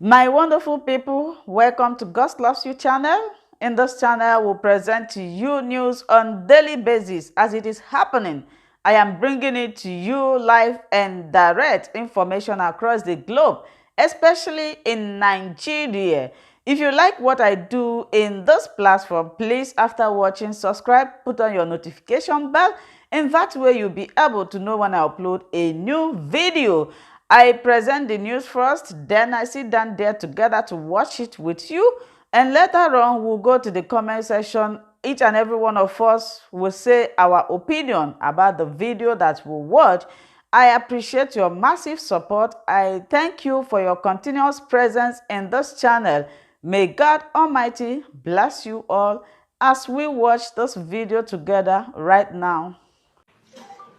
My wonderful people, welcome to God Loves You channel. In this channel, we'll present to you news on daily basis as it is happening. I am bringing it to you live and direct information across the globe, especially in Nigeria. If you like what I do in this platform, please, after watching, subscribe, put on your notification bell, and that way you'll be able to know when I upload a new video. I present the news first, then I sit down there together to watch it with you, and later on we'll go to the comment section. Each and every one of us will say our opinion about the video that we watch. I appreciate your massive support. I thank you for your continuous presence in this channel. May God Almighty bless you all as we watch this video together right now.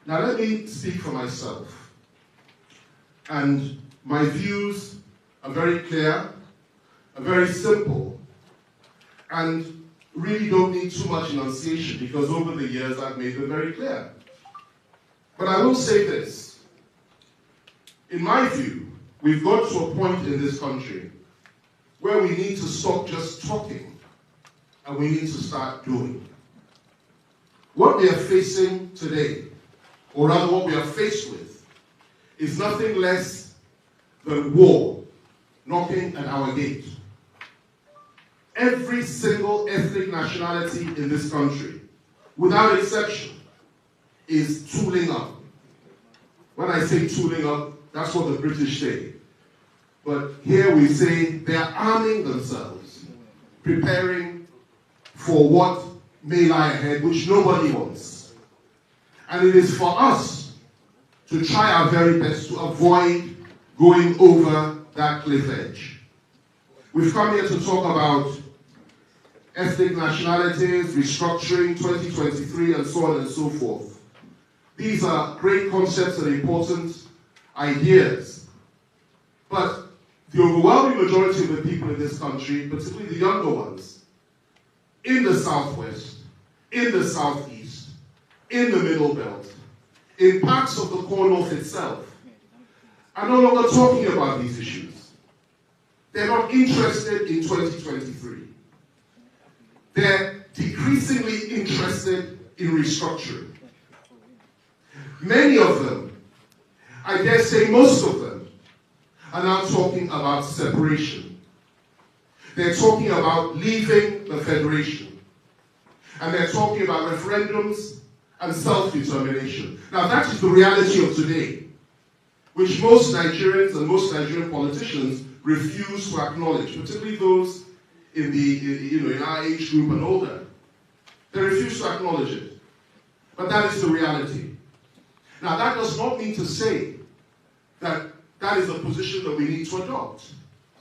Now let me speak for myself. And my views are very clear, are very simple, and really don't need too much enunciation because over the years I've made them very clear. But I will say this. In my view, we've got to a point in this country where we need to stop just talking and we need to start doing. What we are facing today, or rather what we are faced with, is nothing less than war knocking at our gate. Every single ethnic nationality in this country, without exception, is tooling up. When I say tooling up, that's what the British say. But here we say they are arming themselves, preparing for what may lie ahead, which nobody wants. And it is for us to try our very best to avoid going over that cliff edge. We've come here to talk about ethnic nationalities, restructuring, 2023, and so on and so forth. These are great concepts and important ideas. But the overwhelming majority of the people in this country, particularly the younger ones, in the Southwest, in the Southeast, in the Middle Belt, in parts of the core North itself, are no longer talking about these issues. They're not interested in 2023. They're decreasingly interested in restructuring. Many of them, I dare say most of them, are now talking about separation. They're talking about leaving the Federation. And they're talking about referendums and self-determination. Now that is the reality of today, which most Nigerians and most Nigerian politicians refuse to acknowledge, particularly those in in our age group and older. They refuse to acknowledge it. But that is the reality. Now that does not mean to say that that is a position that we need to adopt.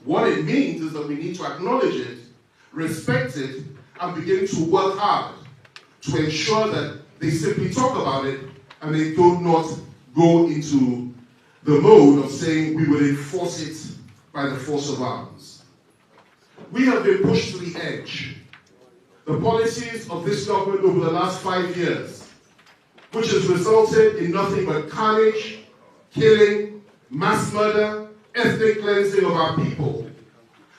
What it means is that we need to acknowledge it, respect it, and begin to work hard to ensure that they simply talk about it and they do not go into the mode of saying we will enforce it by the force of arms. We have been pushed to the edge. The policies of this government over the last 5 years, which has resulted in nothing but carnage, killing, mass murder, ethnic cleansing of our people,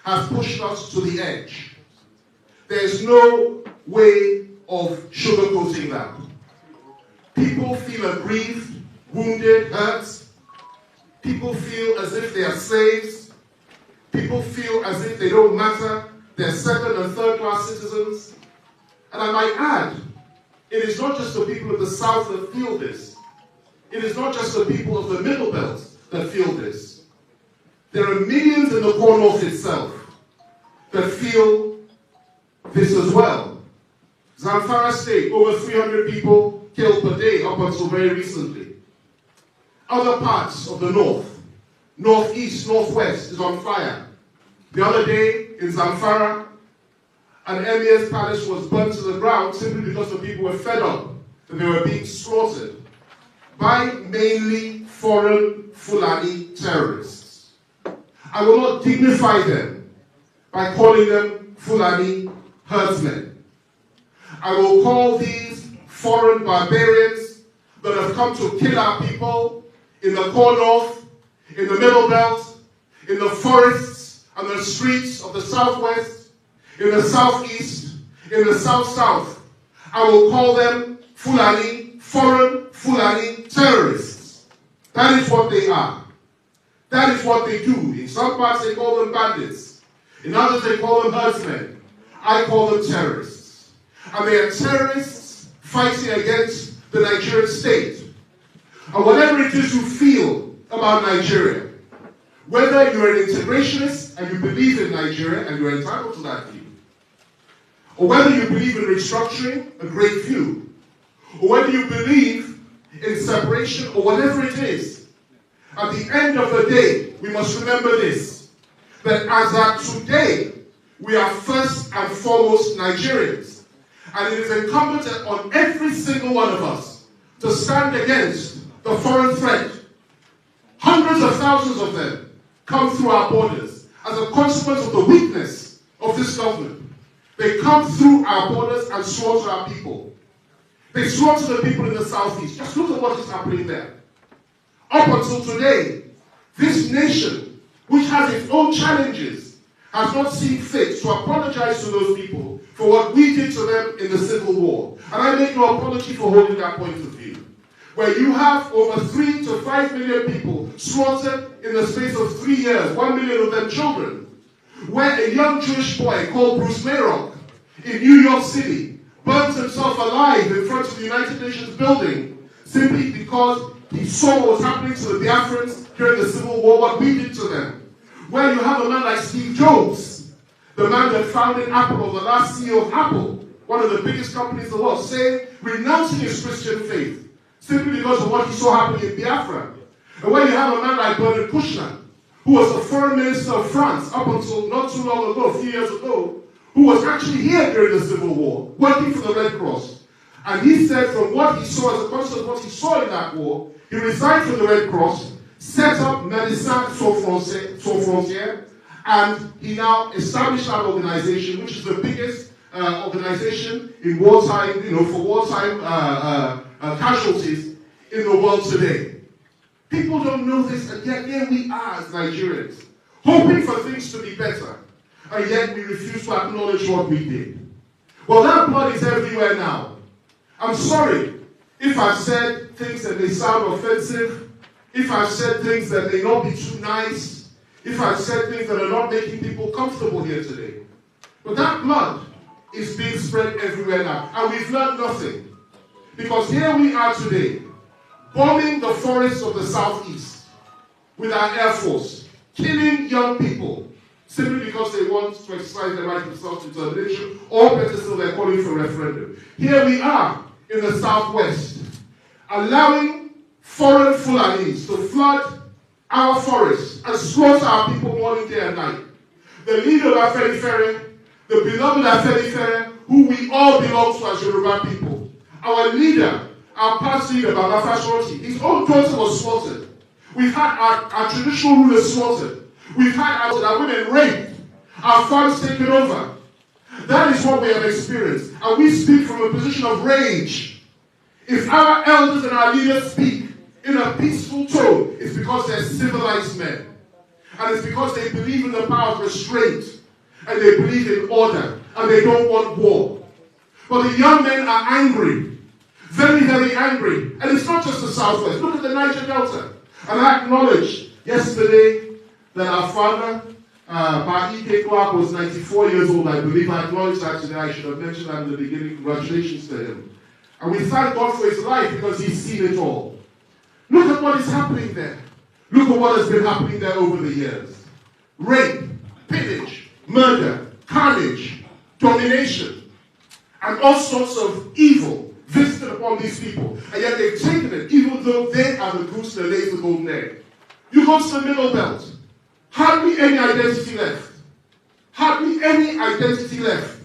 has pushed us to the edge. There's no way of sugarcoating that. People feel aggrieved, wounded, hurt. People feel as if they are slaves. People feel as if they don't matter. They're second and third class citizens. And I might add, it is not just the people of the South that feel this. It is not just the people of the Middle Belt that feel this. There are millions in the core North itself that feel this as well. Zamfara State, over 300 people killed per day up until very recently. Other parts of the North, Northeast, Northwest is on fire. The other day in Zamfara, an emir's palace was burnt to the ground simply because the people were fed up and they were being slaughtered by mainly foreign Fulani terrorists. I will not dignify them by calling them Fulani herdsmen. I will call these foreign barbarians that have come to kill our people in the core North, in the Middle Belt, in the forests on the streets of the southwest, in the southeast, in the south-south. I will call them Fulani, foreign Fulani terrorists. That is what they are. That is what they do. In some parts they call them bandits. In others they call them herdsmen. I call them terrorists. And they are terrorists fighting against the Nigerian state. And whatever it is you feel about Nigeria, whether you're an integrationist and you believe in Nigeria and you're entitled to that view, or whether you believe in restructuring, a great view, or whether you believe in separation or whatever it is, at the end of the day, we must remember this, that as at today, we are first and foremost Nigerians. And it is incumbent on every single one of us to stand against the foreign threat. Hundreds of thousands of them come through our borders as a consequence of the weakness of this government. They come through our borders and slaughter our people. They slaughter the people in the southeast. Just look at what is happening there. Up until today, this nation, which has its own challenges, has not seen fit to apologize to those people for what we did to them in the Civil War. And I make no apology for holding that point of view. Where you have over 3 to 5 million people slaughtered in the space of 3 years, 1 million of them children. Where a young Jewish boy called Bruce Mayrock in New York City burns himself alive in front of the United Nations building simply because he saw what was happening to the Biafrans during the Civil War, what we did to them. Where you have a man like Steve Jobs, the man that founded Apple, or the last CEO of Apple, one of the biggest companies in the world, saying, renouncing his Christian faith, simply because of what he saw happening in Biafra. And where you have a man like Bernard Kouchner, who was the foreign minister of France up until not too long ago, a few years ago, who was actually here during the Civil War, working for the Red Cross. And he said from what he saw, as a consequence of what he saw in that war, he resigned from the Red Cross, set up Médecins Sans Frontières, and he now established that organization, which is the biggest organization in wartime, for wartime casualties in the world today. People don't know this, and yet here we are as Nigerians, hoping for things to be better, and yet we refuse to acknowledge what we did. Well, that blood is everywhere now. I'm sorry if I've said things that may sound offensive, if I've said things that may not be too nice, if I've said things that are not making people comfortable here today. But that blood is being spread everywhere now, and we've learned nothing. Because here we are today, bombing the forests of the southeast with our Air Force, killing young people simply because they want to exercise their right of self-determination, or better still, they're calling for a referendum. Here we are in the southwest, allowing foreign Fulanis to flood our forests and slaughter our people morning, day and night. The leader of Afenifere, the beloved Afenifere, who we all belong to as Yoruba people, our leader, our past leader, Baba SH0RT, his own daughter was slaughtered. We've had our traditional rulers slaughtered. We've had our women raped. Our farms taken over. That is what we have experienced. And we speak from a position of rage. If our elders and our leaders speak in a peaceful tone, it's because they're civilized men. And it's because they believe in the power of restraint. And they believe in order. And they don't want war. But the young men are angry. Very, very angry. And it's not just the southwest. Look at the Niger Delta. And I acknowledged yesterday that our father, Ike Clark, was 94 years old, I believe. I acknowledged that today. I should have mentioned that in the beginning. Congratulations to him. And we thank God for his life because he's seen it all. Look at what is happening there. Look at what has been happening there over the years. Rape, pillage, murder, carnage, domination, and all sorts of evil visited upon these people. And yet they've taken it, even though they are the goose that lays the golden egg. You go to the middle belt. Hardly any identity left. Hardly any identity left.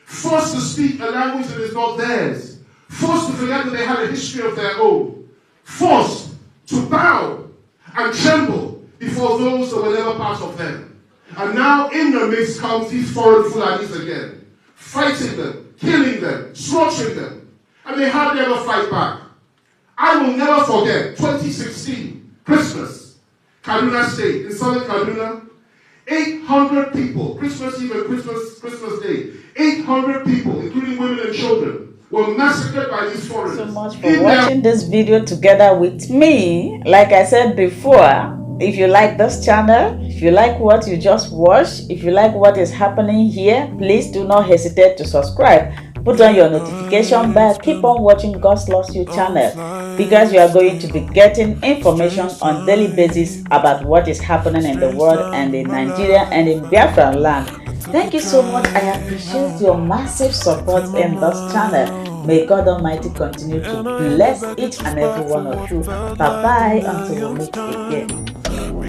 Forced to speak a language that is not theirs. Forced to forget that they had a history of their own. Forced to bow and tremble before those that were never part of them. And now in the midst comes these foreign Fulanis again. Fighting them, killing them, slaughtering them. And they hardly ever fight back. I will never forget 2016, Christmas. Kaduna State, in southern Kaduna, 800 people, Christmas Eve and Christmas Day, 800 people, including women and children, were massacred by these foreigners. Thank you so much for watching this video together with me. Like I said before, if you like this channel, if you like what you just watched, if you like what is happening here, please do not hesitate to subscribe. Put on your notification bell. Keep on watching God Loves You channel, because you are going to be getting information on daily basis about what is happening in the world and in Nigeria and in Biafra land. Thank you so much. I appreciate your massive support in this channel. May God Almighty continue to bless each and every one of you. Bye bye until we meet again.